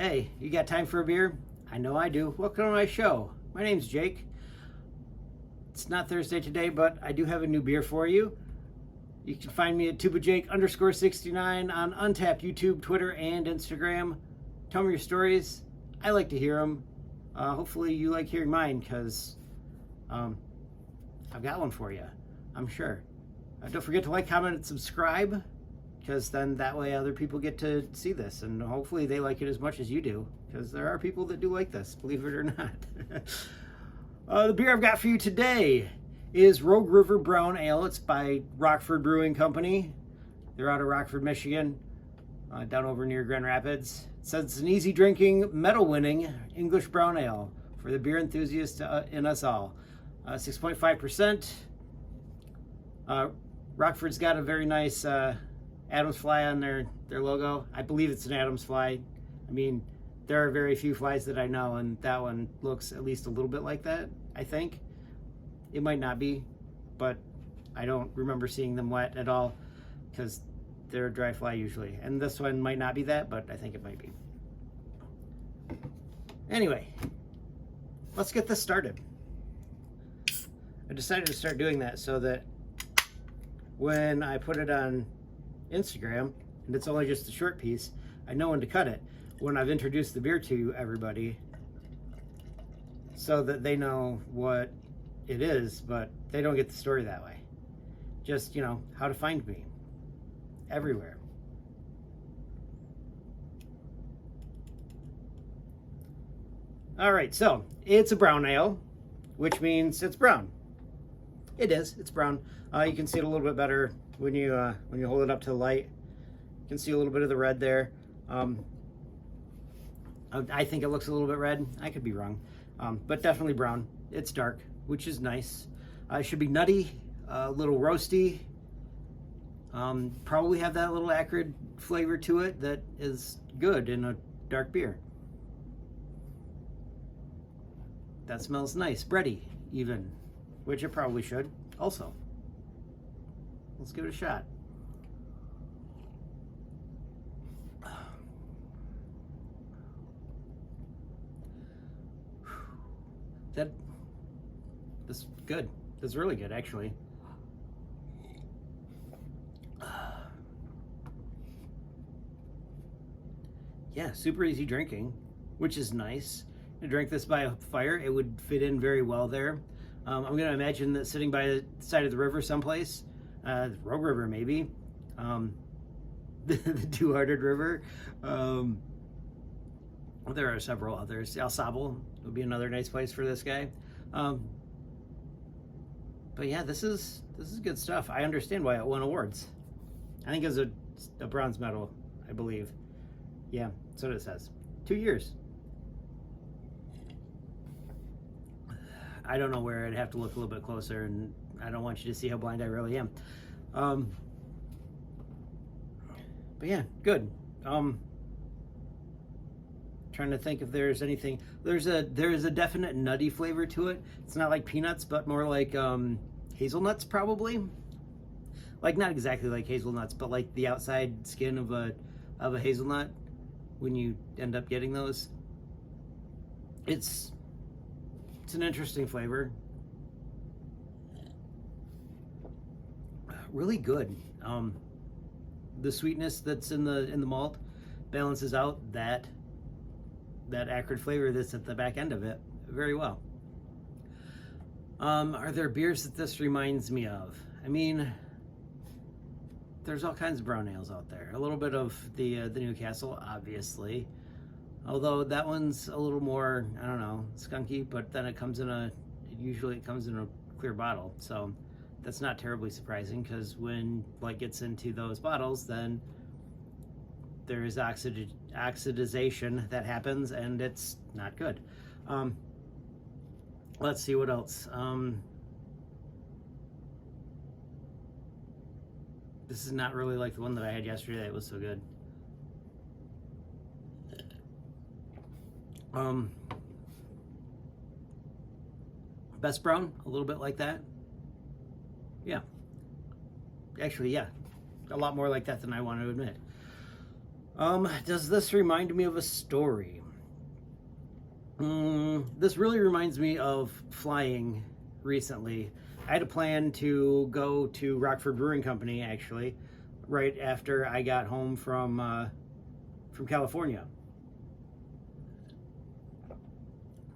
Hey, you got time for a beer? I know I do. Welcome to my show. My name's Jake. It's not Thursday today, but I do have a new beer for you. You can find me at tubajake_69 on Untapped, YouTube, Twitter, and Instagram. Tell me your stories. I like to hear them. Hopefully you like hearing mine, because I've got one for you, I'm sure. Don't forget to like, comment, and subscribe, because then that way other people get to see this, and hopefully they like it as much as you do, because there are people that do like this, believe it or not. The beer I've got for you today is Rogue River Brown Ale. It's by Rockford Brewing Company. They're out of Rockford, Michigan, down over near Grand Rapids. It says it's an easy drinking, medal winning English brown ale for the beer enthusiast in us all. 6.5%. Rockford's got a very nice Adam's fly on their logo. I believe it's an Adam's fly. I mean, there are very few flies that I know, and that one looks at least a little bit like that, I think. It might not be, but I don't remember seeing them wet at all, because they're a dry fly usually. And this one might not be that, but I think it might be. Anyway, let's get this started. I decided to start doing that so that when I put it on Instagram, and it's only just a short piece, I know when to cut it when I've introduced the beer to everybody, so that they know what it is, but they don't get the story that way. Just, you know, how to find me everywhere. All right, so it's a brown ale, which means it's brown. It is. It's brown. You can see it a little bit better when you hold it up to the light. You can see a little bit of the red there. I think it looks a little bit red. I could be wrong, but definitely brown. It's dark, which is nice. It should be nutty, a little roasty. Probably have that little acrid flavor to it that is good in a dark beer. That smells nice, bready even, which it probably should also. Let's give it a shot. This is good. This is really good, actually. Yeah, super easy drinking, which is nice. To drink this by a fire, it would fit in very well there. I'm going to imagine that sitting by the side of the river someplace, Rogue River maybe, the Two-Hearted River. There are several others. El Sable would be another nice place for this guy. But yeah, this is good stuff. I understand why it won awards. I think it was a bronze medal, I believe. Yeah, that's what it says. 2 years. I don't know where. I'd have to look a little bit closer, and I don't want you to see how blind I really am. But yeah, good. Trying to think if there's anything. There's a definite nutty flavor to it. It's not like peanuts, but more like hazelnuts, probably. Like, not exactly like hazelnuts, but like the outside skin of a hazelnut when you end up getting those. It's an interesting flavor. Really good. The sweetness that's in the malt balances out that acrid flavor that's at the back end of it very well. Are there beers that this reminds me of? I mean, there's all kinds of brown ales out there. A little bit of the Newcastle, obviously. Although that one's a little more, I don't know, skunky, but then usually it comes in a clear bottle. So that's not terribly surprising, because when light gets into those bottles, then there is oxidization that happens, and it's not good. Let's see what else. This is not really like the one that I had yesterday. It was so good. Best Brown, a little bit like that. Yeah. Actually, yeah. A lot more like that than I want to admit. Does this remind me of a story? This really reminds me of flying recently. I had a plan to go to Rockford Brewing Company, actually, right after I got home from California.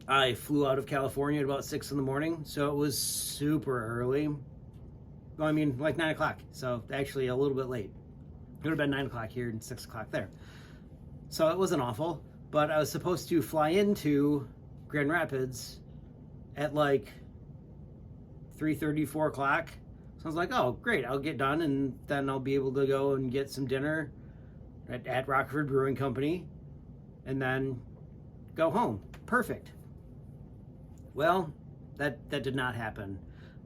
I flew out of California at about 6 in the morning, so it was super early. Well, I mean, like 9 o'clock, so actually a little bit late. It would have been 9 o'clock here and 6 o'clock there. So it wasn't awful, but I was supposed to fly into Grand Rapids at like 3:30, 4 o'clock. So I was like, oh, great, I'll get done and then I'll be able to go and get some dinner at Rockford Brewing Company and then go home. Perfect. Well, that did not happen.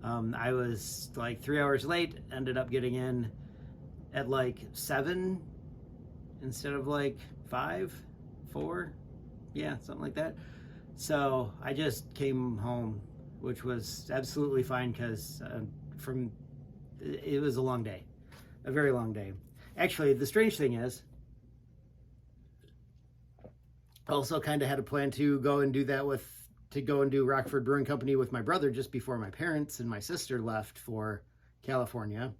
I was like 3 hours late, ended up getting in at like 7 instead of like 5, 4, yeah, something like that. So I just came home, which was absolutely fine because it was a long day, a very long day. Actually, the strange thing is, I also kind of had a plan to go and do Rockford Brewing Company with my brother just before my parents and my sister left for California.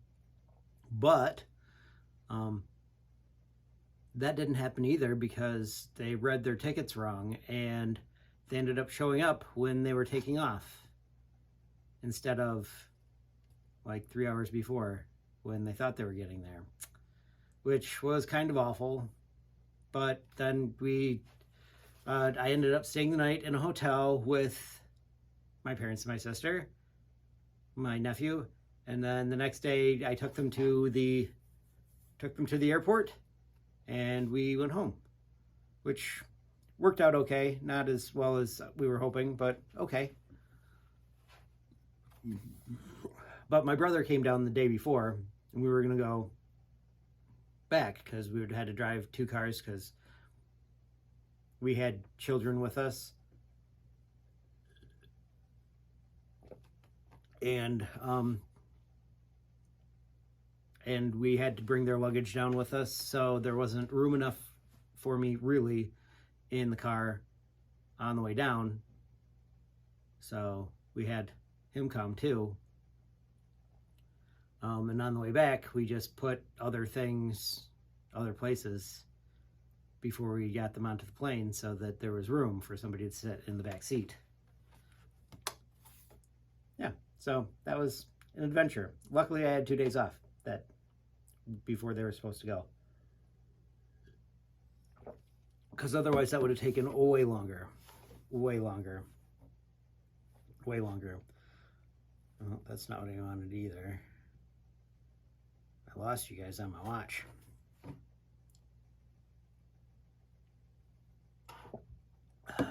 But that didn't happen either because they read their tickets wrong and they ended up showing up when they were taking off instead of like 3 hours before when they thought they were getting there, which was kind of awful. But then I ended up staying the night in a hotel with my parents and my sister, my nephew, and then the next day I took them to the airport and we went home, which worked out okay. Not as well as we were hoping, but okay. But my brother came down the day before and we were going to go back because we had to drive 2 cars because we had children with us. And we had to bring their luggage down with us, so there wasn't room enough for me really in the car on the way down. So we had him come too. And on the way back, we just put other things, other places before we got them onto the plane so that there was room for somebody to sit in the back seat. Yeah, so that was an adventure. Luckily, I had 2 days off before they were supposed to go. Because otherwise that would have taken way longer. Way longer. Way longer. Well, that's not what I wanted either. I lost you guys on my watch. I've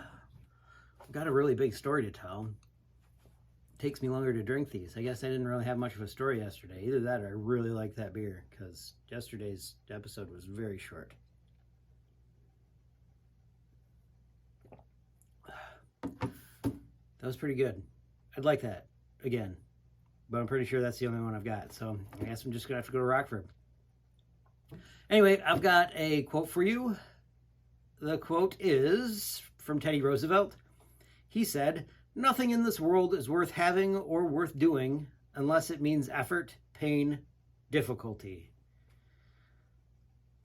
got a really big story to tell. It takes me longer to drink these. I guess I didn't really have much of a story yesterday. Either that or I really like that beer because yesterday's episode was very short. That was pretty good. I'd like that again, but I'm pretty sure that's the only one I've got. So I guess I'm just gonna have to go to Rockford. Anyway, I've got a quote for you. The quote is from Teddy Roosevelt. He said, "Nothing in this world is worth having or worth doing unless it means effort, pain, difficulty."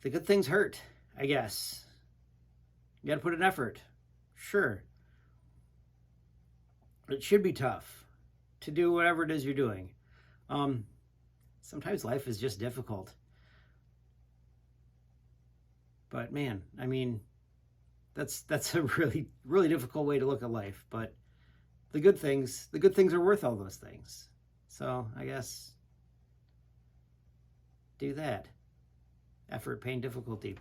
The good things hurt, I guess. You gotta put in effort. Sure. It should be tough to do whatever it is you're doing. Sometimes life is just difficult. But man, I mean, that's a really, really difficult way to look at life. But the good things are worth all those things. So I guess do that. Effort, pain, difficulty.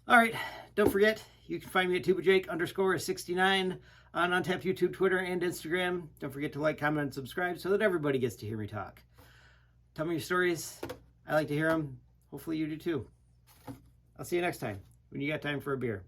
All right, don't forget, you can find me at tubajake_69 on Untapped YouTube, Twitter, and Instagram. Don't forget to like, comment, and subscribe so that everybody gets to hear me talk. Tell me your stories. I like to hear them. Hopefully you do too. I'll see you next time when you got time for a beer.